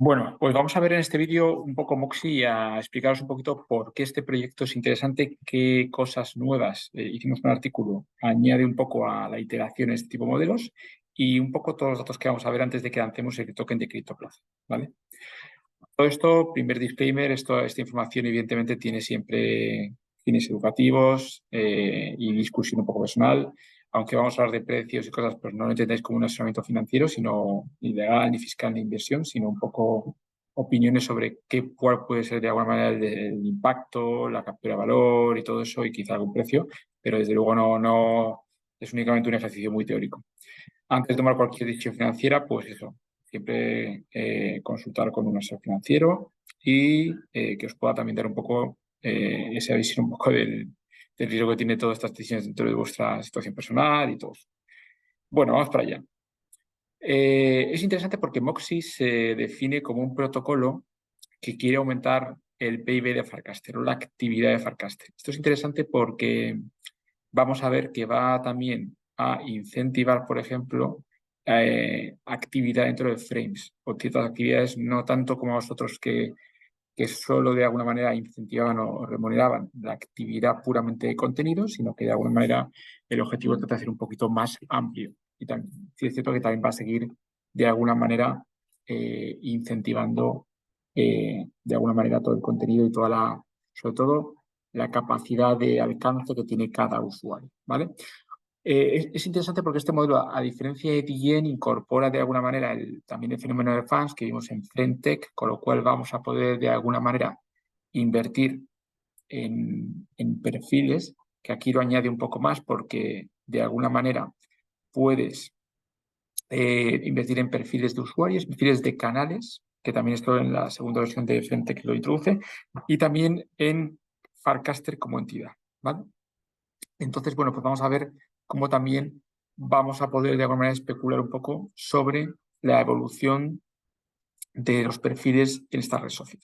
Bueno, pues vamos a ver en este vídeo un poco Moxie y a explicaros un poquito por qué este proyecto es interesante, qué cosas nuevas. Hicimos un artículo, añade un poco a la iteración este tipo de modelos y un poco todos los datos que vamos a ver antes de que lancemos el token de CryptoPlaza, ¿vale? Todo esto, primer disclaimer, esta información evidentemente tiene siempre fines educativos y discusión un poco personal. Aunque vamos a hablar de precios y cosas, pues no lo entendáis como un asesoramiento financiero, sino ni legal, ni fiscal, ni inversión, sino un poco opiniones sobre cuál puede ser de alguna manera el impacto, la captura de valor y todo eso, y quizá algún precio, pero desde luego no es únicamente un ejercicio muy teórico. Antes de tomar cualquier decisión financiera, pues eso, siempre consultar con un asesor financiero y que os pueda también dar un poco esa visión un poco del riesgo que tiene todas estas decisiones dentro de vuestra situación personal y todo. Bueno, vamos para allá. Es interesante porque Moxie se define como un protocolo que quiere aumentar el PIB de Farcaster o la actividad de Farcaster. Esto es interesante porque vamos a ver que va también a incentivar, por ejemplo, actividad dentro de frames o ciertas actividades, no tanto como vosotros que solo de alguna manera incentivaban o remuneraban la actividad puramente de contenido, sino que de alguna manera el objetivo trata de ser un poquito más amplio. Y también, sí es cierto que también va a seguir de alguna manera incentivando de alguna manera todo el contenido y sobre todo la capacidad de alcance que tiene cada usuario, ¿vale? Es interesante porque este modelo, a diferencia de DGen, incorpora de alguna manera también el fenómeno de fans que vimos en Frentech, con lo cual vamos a poder de alguna manera invertir en perfiles, que aquí lo añade un poco más porque de alguna manera puedes invertir en perfiles de usuarios, perfiles de canales, que también esto en la segunda versión de Frentech lo introduce, y también en Farcaster como entidad, ¿vale? Entonces, bueno, pues vamos a ver cómo también vamos a poder de alguna manera especular un poco sobre la evolución de los perfiles en esta red social.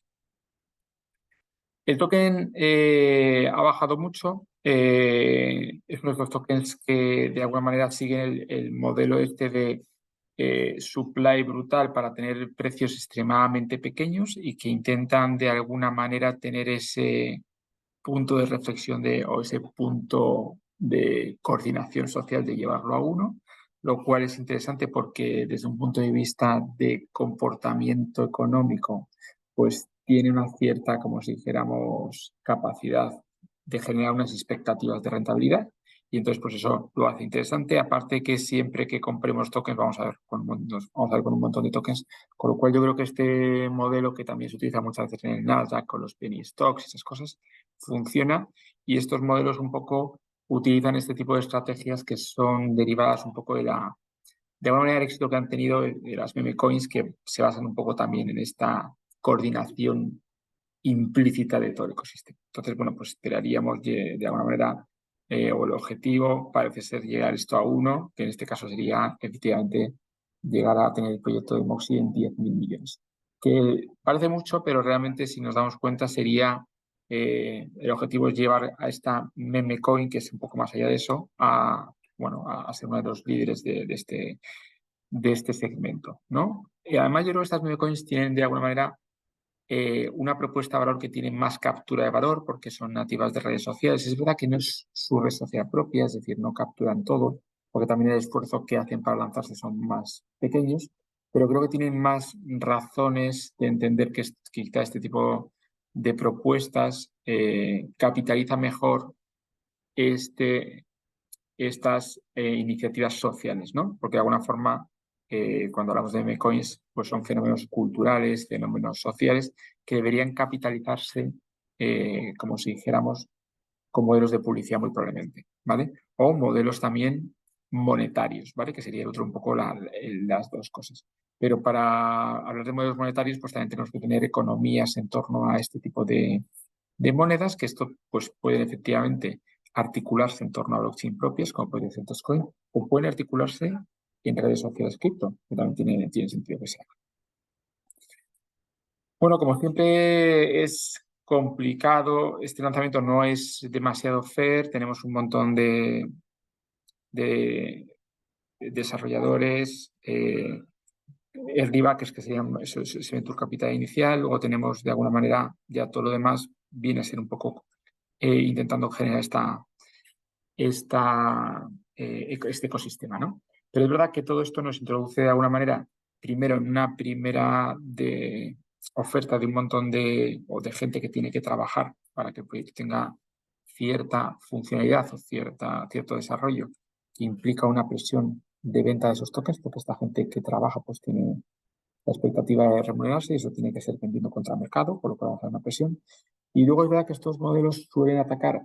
El token ha bajado mucho. Es uno de los tokens que de alguna manera siguen el modelo este de supply brutal para tener precios extremadamente pequeños y que intentan de alguna manera tener ese punto de reflexión o ese punto de coordinación social de llevarlo a uno, lo cual es interesante porque desde un punto de vista de comportamiento económico, pues tiene una cierta, como si dijéramos, capacidad de generar unas expectativas de rentabilidad. Y entonces, pues eso lo hace interesante. Aparte que siempre que compremos tokens, nos vamos a ver con un montón de tokens, con lo cual yo creo que este modelo que también se utiliza muchas veces en el Nasdaq con los penny stocks y esas cosas, funciona y estos modelos un poco utilizan este tipo de estrategias que son derivadas un poco de alguna manera el éxito que han tenido de las meme coins que se basan un poco también en esta coordinación implícita de todo el ecosistema. Entonces, bueno, pues esperaríamos de alguna manera o el objetivo parece ser llegar esto a uno, que en este caso sería efectivamente llegar a tener el proyecto de Moxie en 10.000 millones. Que parece mucho, pero realmente si nos damos cuenta sería, el objetivo es llevar a esta meme coin, que es un poco más allá de eso, bueno, a ser uno de los líderes de este segmento, ¿no? Y además yo creo que estas meme coins tienen de alguna manera una propuesta de valor que tiene más captura de valor porque son nativas de redes sociales. Es verdad que no es su red social propia, es decir, no capturan todo, porque también el esfuerzo que hacen para lanzarse son más pequeños, pero creo que tienen más razones de entender que quizá este tipo de propuestas capitaliza mejor estas iniciativas sociales, ¿no? Porque de alguna forma, cuando hablamos de memecoins, pues son fenómenos culturales, fenómenos sociales que deberían capitalizarse, como si dijéramos, con modelos de publicidad muy probablemente, ¿vale? O modelos también monetarios, ¿vale? Que sería el otro un poco las dos cosas. Pero para hablar de modelos monetarios, pues también tenemos que tener economías en torno a este tipo de monedas, que esto pues pueden efectivamente articularse en torno a blockchain propias, como puede ser Dogecoin, o pueden articularse en redes sociales cripto, que también tiene sentido que sea. Bueno, como siempre es complicado, este lanzamiento no es demasiado fair, tenemos un montón de desarrolladores, early backers, que serían ese venture capital inicial. Luego tenemos, de alguna manera, ya todo lo demás viene a ser un poco intentando generar este ecosistema, ¿no? Pero es verdad que todo esto nos introduce de alguna manera, primero en una primera oferta de un montón de gente que tiene que trabajar para que el proyecto tenga cierta funcionalidad o cierto desarrollo, que implica una presión de venta de esos tokens, porque esta gente que trabaja pues tiene la expectativa de remunerarse y eso tiene que ser vendiendo contra el mercado, por lo cual va a hacer una presión. Y luego es verdad que estos modelos suelen atacar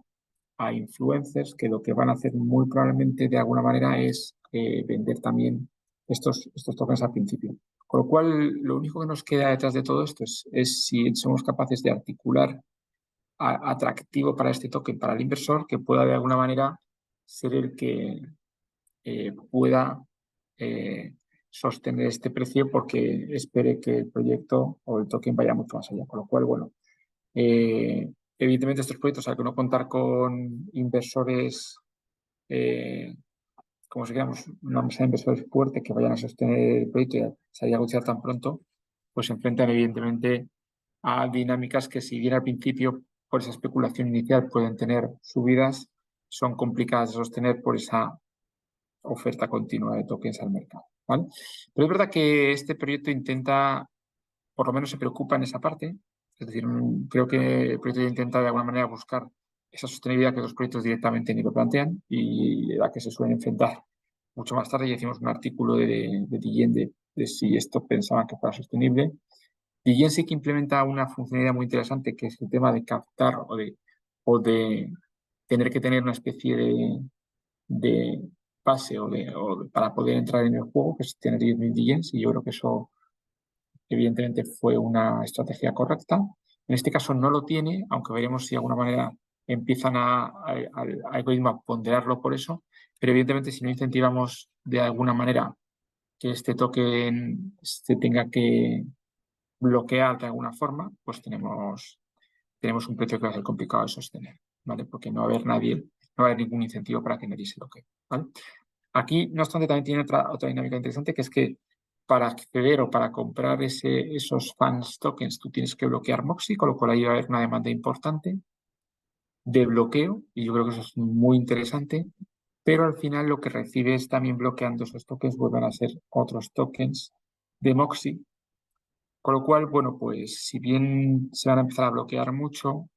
a influencers que lo que van a hacer muy probablemente de alguna manera es vender también estos tokens al principio. Con lo cual, lo único que nos queda detrás de todo esto es si somos capaces de articular atractivo para este token, para el inversor, que pueda de alguna manera ser el que pueda sostener este precio porque espere que el proyecto o el token vaya mucho más allá. Con lo cual, bueno, evidentemente estos proyectos, al que no contar con inversores, como si queramos, una mesa de inversores fuerte que vayan a sostener el proyecto y se haya negociado tan pronto, pues se enfrentan evidentemente a dinámicas que si bien al principio por esa especulación inicial pueden tener subidas, son complicadas de sostener por esa oferta continua de tokens al mercado, ¿vale? Pero es verdad que este proyecto intenta, por lo menos se preocupa en esa parte, es decir, creo que el proyecto intenta de alguna manera buscar esa sostenibilidad que los proyectos directamente ni lo plantean y la que se suelen enfrentar mucho más tarde. Ya hicimos un artículo de Diyen de si esto pensaban que fuera sostenible. Diyen sí que implementa una funcionalidad muy interesante que es el tema de captar o de tener que tener una especie de pase para poder entrar en el juego, que es tener 10.000 Diyens, y yo creo que eso evidentemente fue una estrategia correcta. En este caso no lo tiene, aunque veremos si de alguna manera empiezan al algoritmo a ponderarlo por eso, pero evidentemente si no incentivamos de alguna manera que este token se tenga que bloquear de alguna forma, pues tenemos un precio que va a ser complicado de sostener, ¿vale? Porque no va a haber nadie, no va a haber ningún incentivo para que nadie se bloquee, ¿vale? Aquí, no obstante, también tiene otra dinámica interesante, que es que para acceder o para comprar esos fans tokens, tú tienes que bloquear Moxie, con lo cual ahí va a haber una demanda importante de bloqueo, y yo creo que eso es muy interesante, pero al final lo que recibes también bloqueando esos tokens vuelven a ser otros tokens de Moxie, con lo cual, bueno, pues si bien se van a empezar a bloquear mucho,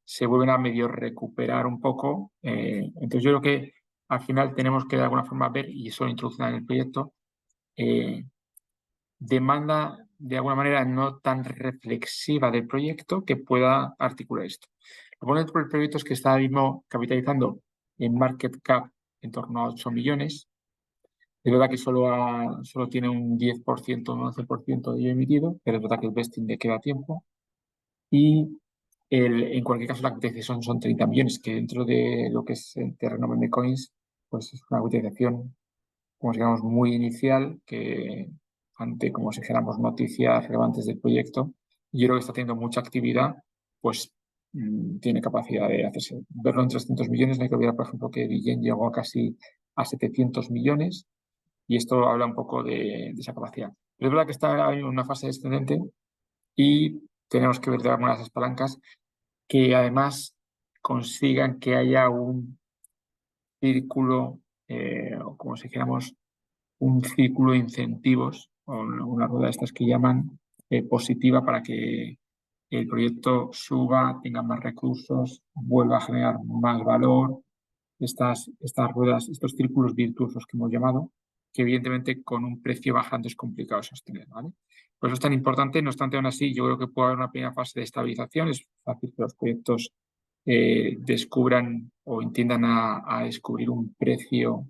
se vuelven a medio recuperar un poco. Entonces yo creo que al final tenemos que de alguna forma ver, y eso lo introducen en el proyecto, demanda de alguna manera no tan reflexiva del proyecto que pueda articular esto. Lo bueno del proyecto es que está ahora mismo capitalizando en market cap en torno a 8 millones. Es verdad que solo tiene un 10%, un 11% de ello emitido, pero es verdad que el vesting le queda tiempo. Y en cualquier caso, la capitalización son 30 millones, que dentro de lo que es el terreno meme coins, pues es una capitalización, como si digamos, muy inicial, que ante, como si dijéramos, noticias relevantes del proyecto, yo creo que está teniendo mucha actividad, pues tiene capacidad de hacerse. Verlo en 300 millones, no hay que olvidar, por ejemplo, que Digen llegó casi a 700 millones, y esto habla un poco de esa capacidad. Pero es verdad que está en una fase descendente y tenemos que ver de algunas de esas palancas que además consigan que haya un círculo, o como si dijéramos, un círculo de incentivos, o una rueda de estas que llaman positiva para que el proyecto suba, tenga más recursos, vuelva a generar más valor, estas ruedas, estos círculos virtuosos que hemos llamado, que evidentemente con un precio bajando es complicado sostener, ¿vale? Por eso es tan importante, no obstante, aún así, yo creo que puede haber una primera fase de estabilización, es fácil que los proyectos descubran o entiendan a descubrir un precio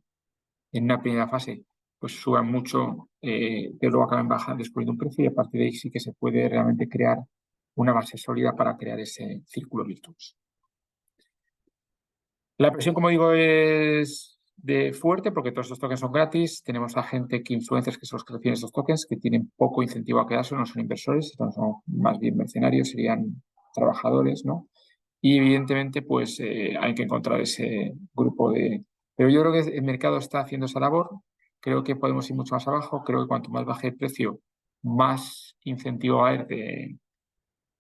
en una primera fase, pues suban mucho, pero luego acaban bajando, descubriendo un precio y a partir de ahí sí que se puede realmente crear una base sólida para crear ese círculo virtuoso. La presión, como digo, es de fuerte porque todos estos tokens son gratis. Tenemos a gente que influencers que son los que reciben estos tokens, que tienen poco incentivo a quedarse, no son inversores, son más bien mercenarios, serían trabajadores, ¿no? Y evidentemente, pues hay que encontrar ese grupo de... Pero yo creo que el mercado está haciendo esa labor. creo que podemos ir mucho más abajo. Creo que cuanto más baje el precio, más incentivo va a haber de,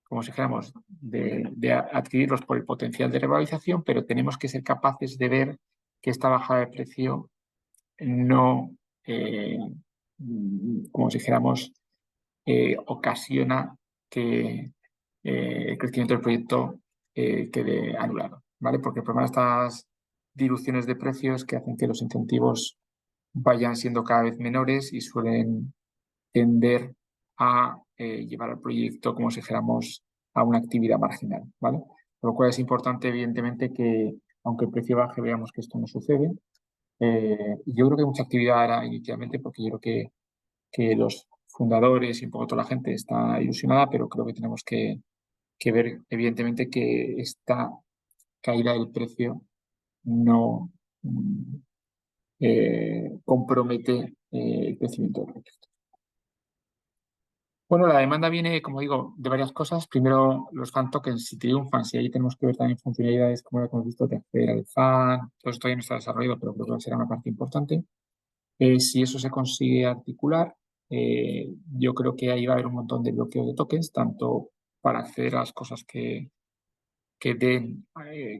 como si dijéramos, de adquirirlos por el potencial de revalorización, pero tenemos que ser capaces de ver que esta bajada de precio no, como si dijéramos, ocasiona que el crecimiento del proyecto quede anulado, ¿vale? Porque el problema de estas diluciones de precios que hacen que los incentivos vayan siendo cada vez menores y suelen tender a llevar al proyecto, como si dijéramos, a una actividad marginal, ¿vale? Por lo cual es importante, evidentemente, que aunque el precio baje, veamos que esto no sucede. Yo creo que hay mucha actividad ahora inicialmente porque yo creo que los fundadores y un poco toda la gente está ilusionada, pero creo que tenemos que ver, evidentemente, que esta caída del precio no compromete el crecimiento del proyecto. Bueno, la demanda viene, como digo, de varias cosas. Primero, los fan tokens, si triunfan, si ahí tenemos que ver también funcionalidades como lo que hemos visto de acceder al fan, todo esto todavía no está desarrollado, pero creo que será una parte importante. Si eso se consigue articular, yo creo que ahí va a haber un montón de bloqueo de tokens, tanto para acceder a las cosas que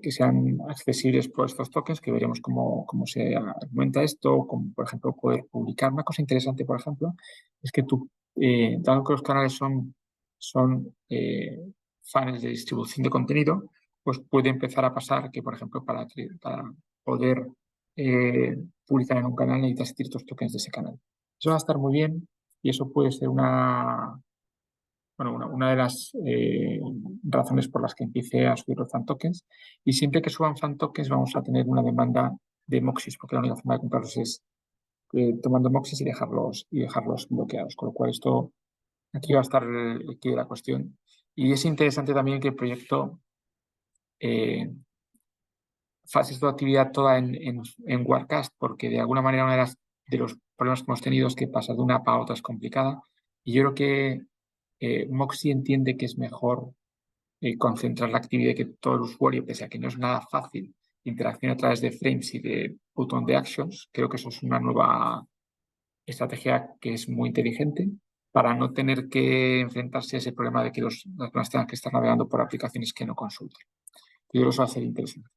sean accesibles por estos tokens, que veremos cómo se argumenta esto, como por ejemplo poder publicar. Una cosa interesante, por ejemplo, es que tú, dado que los canales son funnels de distribución de contenido, pues puede empezar a pasar que, por ejemplo, para poder publicar en un canal necesitas ciertos tokens de ese canal. Eso va a estar muy bien y eso puede ser una de las razones por las que empiece a subir los fan tokens. Y siempre que suban fan tokens vamos a tener una demanda de Moxis, porque la única forma de comprarlos es tomando Moxis y dejarlos bloqueados. Con lo cual esto aquí va a estar aquí la cuestión. Y es interesante también que el proyecto eh, fases tu actividad toda en Warcast, porque de alguna manera de los problemas que hemos tenido es que pasar de una app a otra es complicada. Y yo creo que Moxie entiende que es mejor concentrar la actividad y que todo el usuario, pese a que no es nada fácil, interaccione a través de frames y de botón de actions. Creo que eso es una nueva estrategia que es muy inteligente para no tener que enfrentarse a ese problema de que las personas tengan que estar navegando por aplicaciones que no consultan. Yo creo que eso va a ser interesante.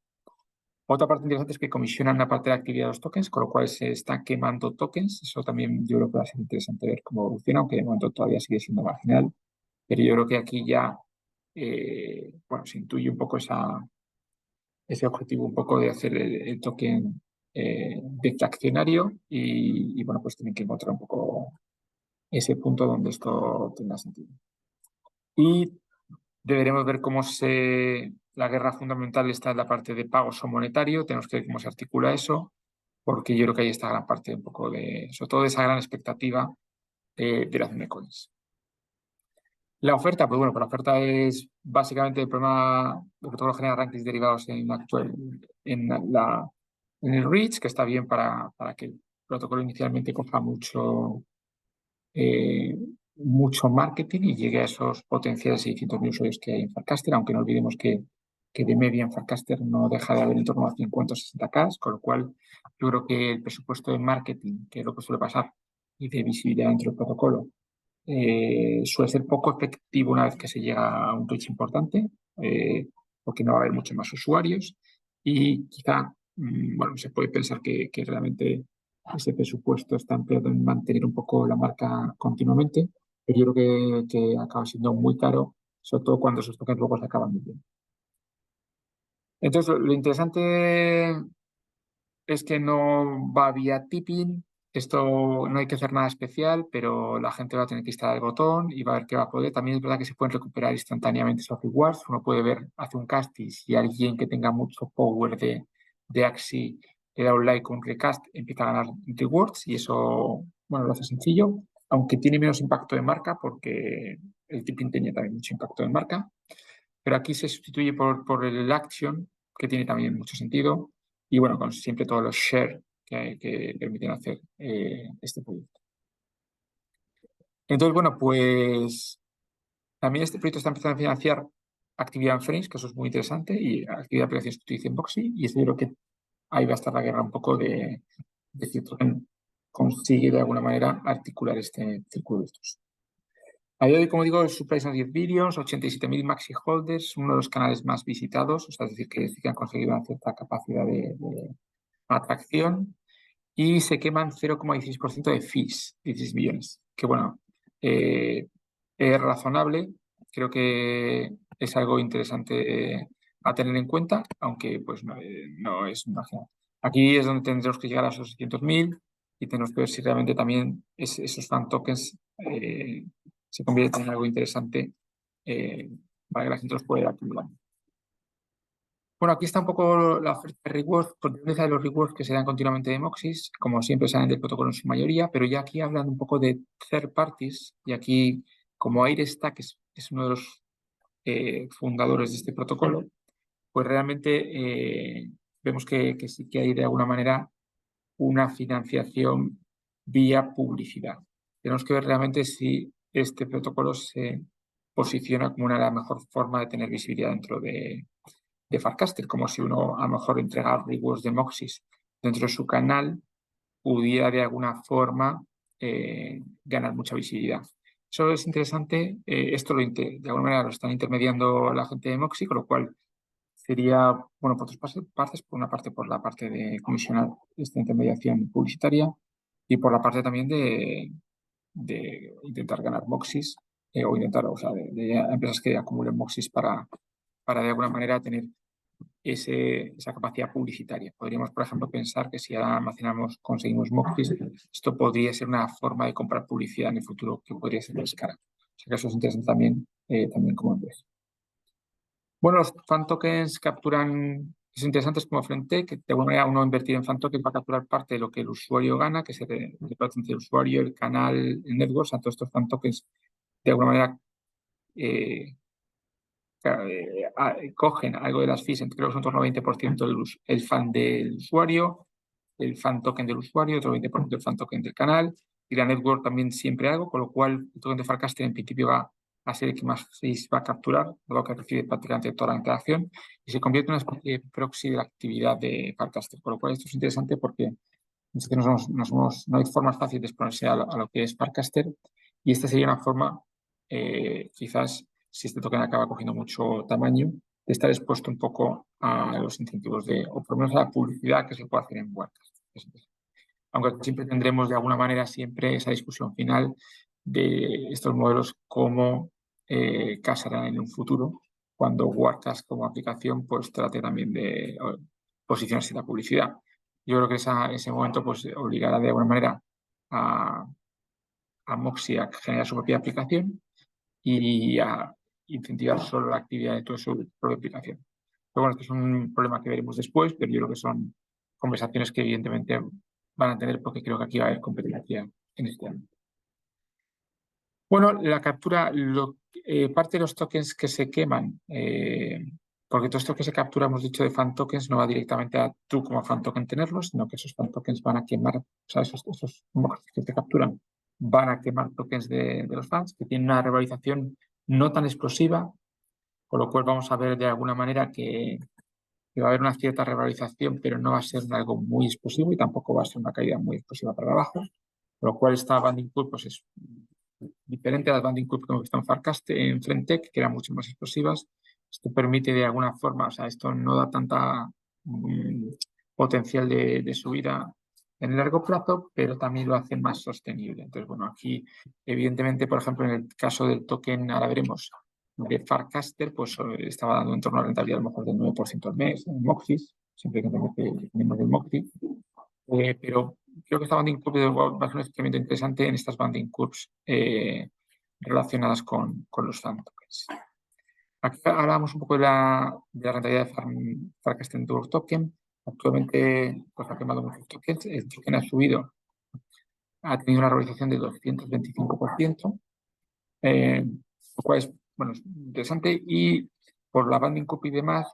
Otra parte interesante es que comisionan una parte de la actividad de los tokens, con lo cual se está quemando tokens. Eso también yo creo que va a ser interesante ver cómo evoluciona, aunque de momento todavía sigue siendo marginal. Pero yo creo que aquí ya se intuye un poco ese objetivo, un poco de hacer el token deflacionario y, bueno, pues tienen que encontrar un poco ese punto donde esto tenga sentido. Y deberemos ver la guerra fundamental está en la parte de pagos o monetario, tenemos que ver cómo se articula eso, porque yo creo que ahí está gran parte un poco sobre todo de esa gran expectativa de las memecoins. La oferta, pues bueno, la oferta es básicamente el problema, lo que todo lo genera rankings derivados en el reach, que está bien para que el protocolo inicialmente coja eh, mucho marketing y llegue a esos potenciales 600.000 usuarios que hay en Farcaster, aunque no olvidemos que de media en Farcaster no deja de haber en torno a 50 o 60K, con lo cual yo creo que el presupuesto de marketing, que es lo que suele pasar, y de visibilidad dentro del protocolo, suele ser poco efectivo una vez que se llega a un reach importante, porque no va a haber muchos más usuarios y quizá, bueno, se puede pensar que realmente ese presupuesto está empleado en mantener un poco la marca continuamente, pero yo creo que acaba siendo muy caro, sobre todo cuando esos tokens luego se acaban muy bien. Entonces, lo interesante es que no va vía tipping. Esto no hay que hacer nada especial, pero la gente va a tener que instalar el botón y va a ver qué va a poder. También es verdad que se pueden recuperar instantáneamente esos rewards. Uno puede ver, hace un cast y si alguien que tenga mucho power de Axie le da un like o un recast, empieza a ganar rewards y eso, bueno, lo hace sencillo, aunque tiene menos impacto de marca porque el tipping tenía también mucho impacto de marca. Pero aquí se sustituye por el action, que tiene también mucho sentido, y bueno, con siempre todos los share que permiten hacer este proyecto. Entonces, bueno, pues también este proyecto está empezando a financiar actividad en frames, que eso es muy interesante, y actividad de aplicaciones que utilicen Boxy, y esto yo creo que ahí va a estar la guerra un poco de Citroën consigue de alguna manera articular este círculo de estos. A día de hoy, como digo, el supply son 10 billions, 87.000 maxi holders, uno de los canales más visitados, o sea, es decir, que sí que han conseguido una cierta capacidad de atracción, y se queman 0,16% de fees, 16 billones, que bueno, es razonable, creo que es algo interesante a tener en cuenta, aunque pues no es marginal. Aquí es donde tendremos que llegar a esos 600.000 y tenemos que ver si realmente también esos fan tokens se convierten en algo interesante para que la gente los pueda ir acumulando. Bueno, aquí está un poco la oferta de rewards, porque de los rewards que se dan continuamente de Moxis, como siempre salen del protocolo en su mayoría, pero ya aquí hablan un poco de third parties, y aquí, como AirStack es uno de los fundadores de este protocolo, pues realmente vemos que sí que hay de alguna manera una financiación vía publicidad. Tenemos que ver realmente si este protocolo se posiciona como una de las mejores formas de tener visibilidad dentro de Farcaster, como si uno a lo mejor entregar rewards de Moxis dentro de su canal pudiera de alguna forma ganar mucha visibilidad. Eso es interesante, esto de alguna manera lo están intermediando la gente de Moxie, con lo cual sería, bueno, por dos partes, por una parte por la parte de comisionar esta intermediación publicitaria y por la parte también de intentar ganar Moxis o intentar, o sea, de empresas que acumulen Moxis para de alguna manera tener esa capacidad publicitaria. Podríamos, por ejemplo, pensar que si ahora almacenamos, conseguimos Moxis, esto podría ser una forma de comprar publicidad en el futuro que podría ser más cara. O sea que eso es interesante también como empresa. Bueno, los fan tokens capturan, es interesante como frente, que de alguna manera uno invertir en fan tokens va a capturar parte de lo que el usuario gana, que se reparte entre el usuario, el canal, el network, o sea, todos estos fan tokens de alguna manera cogen algo de las fees, creo que son en torno al 20% el fan del usuario, el fan token del usuario, otro 20% el fan token del canal, y la network también siempre algo, con lo cual el token de Farcaster en principio va a ser el que más fees va a capturar, lo que recibe prácticamente toda la interacción, y se convierte en una especie de proxy de la actividad de Farcaster, con lo cual esto es interesante porque no hay formas fáciles de exponerse a lo que es Farcaster, y esta sería una forma, quizás, si este token acaba cogiendo mucho tamaño, de estar expuesto un poco a los incentivos o por lo menos a la publicidad que se puede hacer en WordCast. Aunque siempre tendremos de alguna manera siempre esa discusión final de estos modelos, cómo casarán en un futuro, cuando WordCast como aplicación pues trate también de posicionarse en la publicidad. Yo creo que ese momento pues obligará de alguna manera a Moxie a generar su propia aplicación y a incentivar solo la actividad de toda su propia aplicación. Pero bueno, esto es un problema que veremos después, pero yo creo que son conversaciones que evidentemente van a tener porque creo que aquí va a haber competencia en este ámbito. Bueno, la captura, parte de los tokens que se queman, porque todo esto que se captura, hemos dicho, de fan tokens, no va directamente a tú como fan token tenerlos, sino que esos fan tokens van a quemar, o sea, esos que se capturan van a quemar tokens de los fans, que tienen una revalorización no tan explosiva, con lo cual vamos a ver de alguna manera que va a haber una cierta revalorización, pero no va a ser algo muy explosivo y tampoco va a ser una caída muy explosiva para abajo, con lo cual esta banding pool pues, es diferente a las banding curve que hemos visto en Farcast, en Flentech, que eran mucho más explosivas. Esto permite de alguna forma, o sea, esto no da tanta potencial de subida en el largo plazo, pero también lo hace más sostenible. Entonces, bueno, aquí, evidentemente, por ejemplo, en el caso del token, ahora veremos, de Farcaster, pues estaba dando en torno a rentabilidad a lo mejor del 9% al mes, en Moxis, siempre que tenemos del Moxis, pero creo que esta banding curve va a ser un experimento interesante en estas banding curves relacionadas con los fan tokens. Aquí hablamos un poco de la rentabilidad de Farcaster Token. Actualmente pues, ha quemado muchos tokens. El token ha subido, ha tenido una revalorización del 225%, lo cual es bueno, interesante. Y por la banding curve y demás,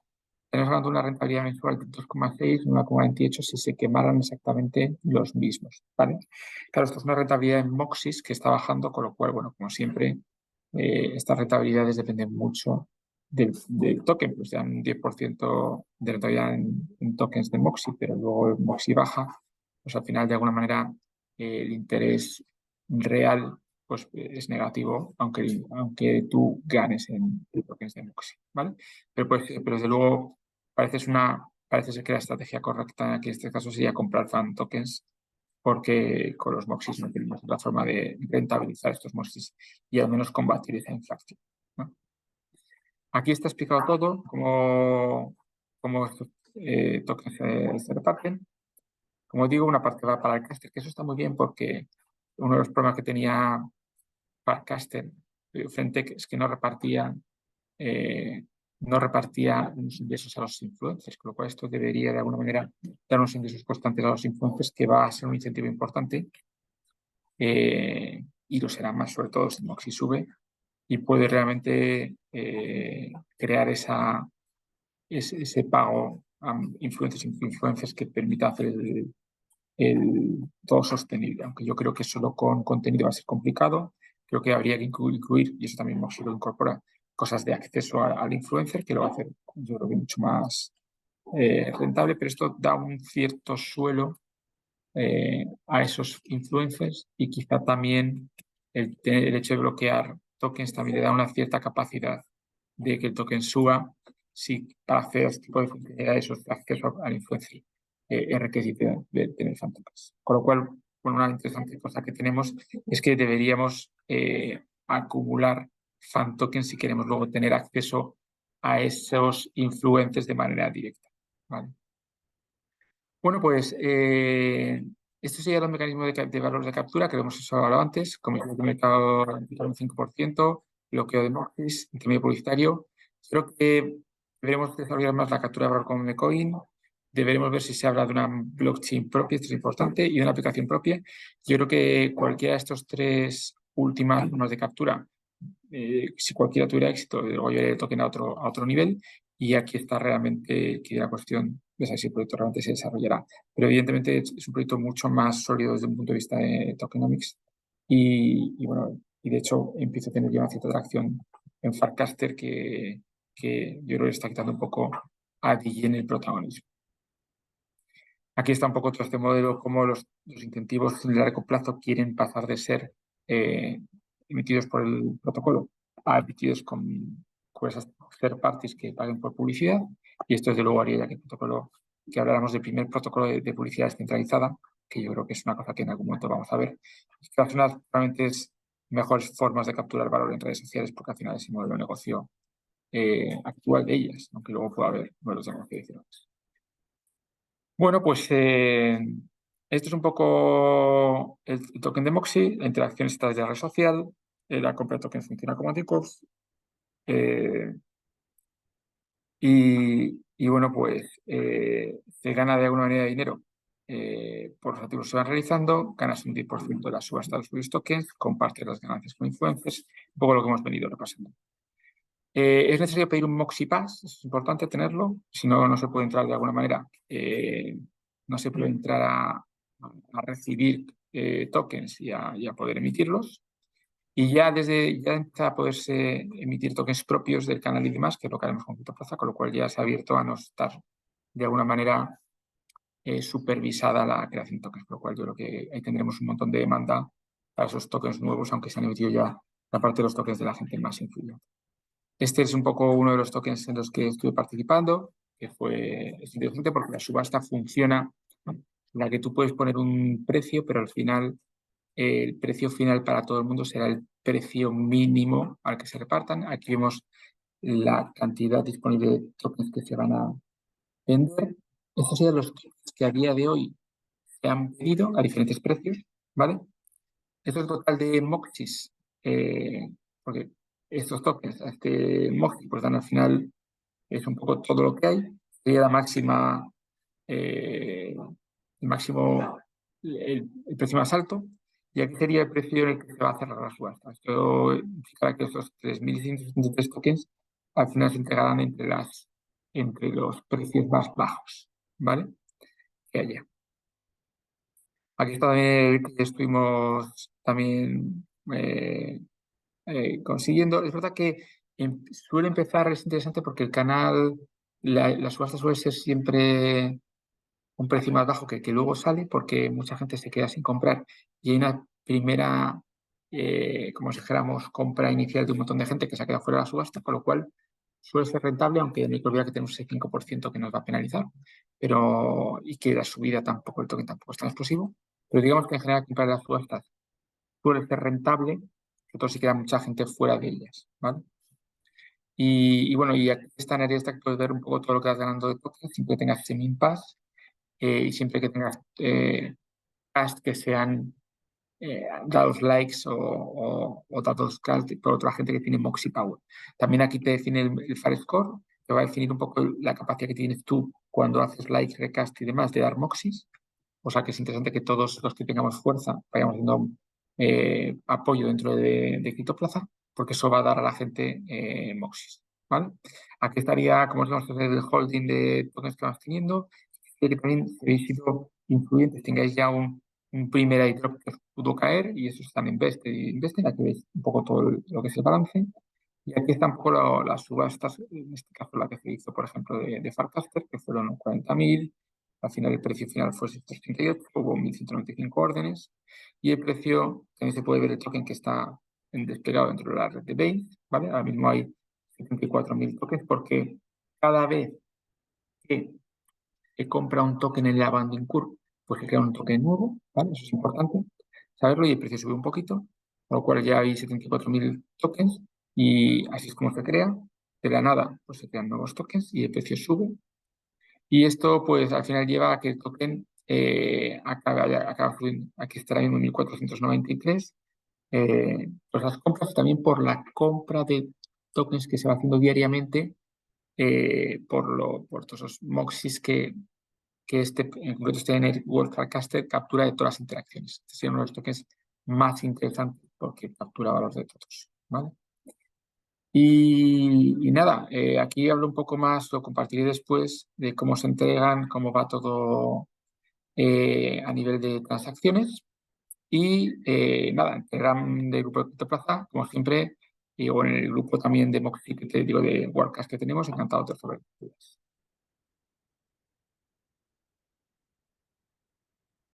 tenemos hablando de una rentabilidad mensual de 2,6, 1,28 si se quemaran exactamente los mismos, ¿vale? Claro, esto es una rentabilidad en Moxis que está bajando, con lo cual, bueno, como siempre, estas rentabilidades dependen mucho del token, pues dan un 10% de rentabilidad en tokens de Moxie, pero luego el Moxie baja, pues al final de alguna manera el interés real pues, es negativo, aunque tú ganes en tokens de Moxie, ¿vale? Pero desde luego parece ser que la estrategia correcta aquí en este caso sería comprar fan tokens porque con los Moxies no tenemos la forma de rentabilizar estos Moxies y al menos combatir esa inflación, ¿no? Aquí está explicado todo, cómo estos tokens se reparten. Como digo, una parte va para el caster, que eso está muy bien porque uno de los problemas que tenía Farcaster frente es que no repartía unos ingresos a los influencers, con lo cual esto debería de alguna manera dar unos ingresos constantes a los influencers, que va a ser un incentivo importante y lo será más sobre todo si Moxie sube y puede realmente crear ese pago a influencers que permita hacer todo sostenible, aunque yo creo que solo con contenido va a ser complicado. Creo que habría que incluir, y eso también Moxie lo incorpora, cosas de acceso al influencer, que lo va a hacer yo creo que mucho más rentable, pero esto da un cierto suelo a esos influencers y quizá también el hecho de bloquear tokens también le da una cierta capacidad de que el token suba si para hacer este tipo de funcionalidades o acceso al influencer es requisito de tener fan tokens. Con lo cual, bueno, una interesante cosa que tenemos es que deberíamos acumular fan tokens si queremos luego tener acceso a esos influencers de manera directa, ¿vale? Bueno, pues estos serían los mecanismos de valores de captura que hemos hablado antes, comisión de mercado un 5%, bloqueo de Moxis, intermedio publicitario. Creo que deberemos desarrollar más la captura de valor con Mecoin. Deberemos ver si se habla de una blockchain propia, esto es importante, y de una aplicación propia. Yo creo que cualquiera de estos tres últimas formas de captura, si cualquiera tuviera éxito, luego llevaría el token a otro nivel. Y aquí está realmente que la cuestión de saber si el proyecto realmente se desarrollará. Pero evidentemente es un proyecto mucho más sólido desde un punto de vista de tokenomics bueno, y de hecho empieza a tener ya una cierta atracción en Farcaster que yo creo que está quitando un poco a DJ el protagonismo. Aquí está un poco todo este modelo, cómo los incentivos en largo plazo quieren pasar de ser emitidos por el protocolo a emitidos con esas third parties que paguen por publicidad. Y esto desde luego haría que habláramos del primer protocolo de publicidad descentralizada, que yo creo que es una cosa que en algún momento vamos a ver. Es una realmente es mejores formas de capturar valor en redes sociales, porque al final es el modelo de negocio actual de ellas, aunque luego pueda haber modelos de negocio diferentes. Bueno, pues esto es un poco el token de Moxie, la interacción está desde la red social, la compra de tokens funciona como anticorps. Y bueno, pues se gana de alguna manera dinero por los activos que se van realizando, ganas un 10% de la subasta de los propios tokens, compartes las ganancias con influencers, un poco lo que hemos venido repasando. Es necesario pedir un Moxie Pass, es importante tenerlo, si no, no se puede entrar de alguna manera. No se puede entrar a recibir tokens y a poder emitirlos. Y ya empieza a poderse emitir tokens propios del canal y demás, que es lo que haremos con CryptoPlaza, con lo cual ya se ha abierto a no estar de alguna manera supervisada la creación de tokens, con lo cual yo creo que ahí tendremos un montón de demanda para esos tokens nuevos, aunque se han emitido ya la parte de los tokens de la gente más influyente. Este es un poco uno de los tokens en los que estuve participando, que es interesante porque la subasta funciona, en la que tú puedes poner un precio, pero al final el precio final para todo el mundo será el precio mínimo al que se repartan. Aquí vemos la cantidad disponible de tokens que se van a vender. Estos serían los tokens que a día de hoy se han pedido a diferentes precios, ¿vale? Esto es el total de Moxis, porque estos tokens, este Moxie, pues dan al final, es un poco todo lo que hay. Sería la máxima, el máximo, el precio más alto. Y aquí sería el precio en el que se va a cerrar la subasta. Esto significa que esos 3.173 tokens al final se entregarán entre los precios más bajos, ¿vale? Que haya. Aquí está también el que estuvimos también consiguiendo. Es verdad que suele empezar, es interesante porque el canal, la subasta suele ser siempre un precio más bajo que luego sale porque mucha gente se queda sin comprar y hay una primera, como si dijéramos, compra inicial de un montón de gente que se ha quedado fuera de la subasta, con lo cual suele ser rentable, aunque no hay que olvidar que tenemos ese 5% que nos va a penalizar, y que la subida tampoco, el token tampoco es tan explosivo, pero digamos que en general comprar las subastas suele ser rentable, sobre todo si queda mucha gente fuera de ellas, ¿vale? Y bueno, y aquí está en área esta que puedes ver un poco todo lo que vas ganando de tokens, siempre que tengas ese min pass y siempre que tengas cast que sean dados likes o dados cast por otra gente que tiene Moxie Power. También aquí te define el Fire Score, te va a definir un poco la capacidad que tienes tú cuando haces like, recast y demás de dar Moxies. O sea que es interesante que todos los que tengamos fuerza vayamos dando apoyo dentro de Criptoplaza, porque eso va a dar a la gente Moxis. ¿Vale? Aquí estaría, como vamos a hacer el holding de tokens que vamos teniendo, y que también si habéis sido influyentes, tengáis ya un primer airdrop que os pudo caer, y eso está en Invested, aquí veis un poco todo lo que es el balance. Y aquí están un poco las subastas, en este caso la que se hizo, por ejemplo, de Farcaster, que fueron 40.000. Al final el precio final fue 638, hubo 1.195 órdenes y el precio, también se puede ver el token que está desplegado dentro de la red de Base, ¿vale? Ahora mismo hay 74.000 tokens porque cada vez que se compra un token en la Banding Curve, pues se crea un token nuevo, ¿vale? Eso es importante saberlo y el precio sube un poquito, con lo cual ya hay 74.000 tokens y así es como se crea. De la nada, pues se crean nuevos tokens y el precio sube. Y esto, pues, al final lleva a que el token acaba subiendo. Aquí estará en 1.493. Pues las compras también por la compra de tokens que se va haciendo diariamente por todos los moxis que en concreto este Network Forecaster captura de todas las interacciones. Este sería uno de los tokens más interesantes porque captura valor de todos. ¿Vale? Y nada, aquí hablo un poco más, lo compartiré después de cómo se entregan, cómo va todo a nivel de transacciones. Y nada, en Telegram del grupo de Criptoplaza, como siempre, o en el grupo también de Moxie, que te digo, de WordCast que tenemos, encantado de resolver dudas.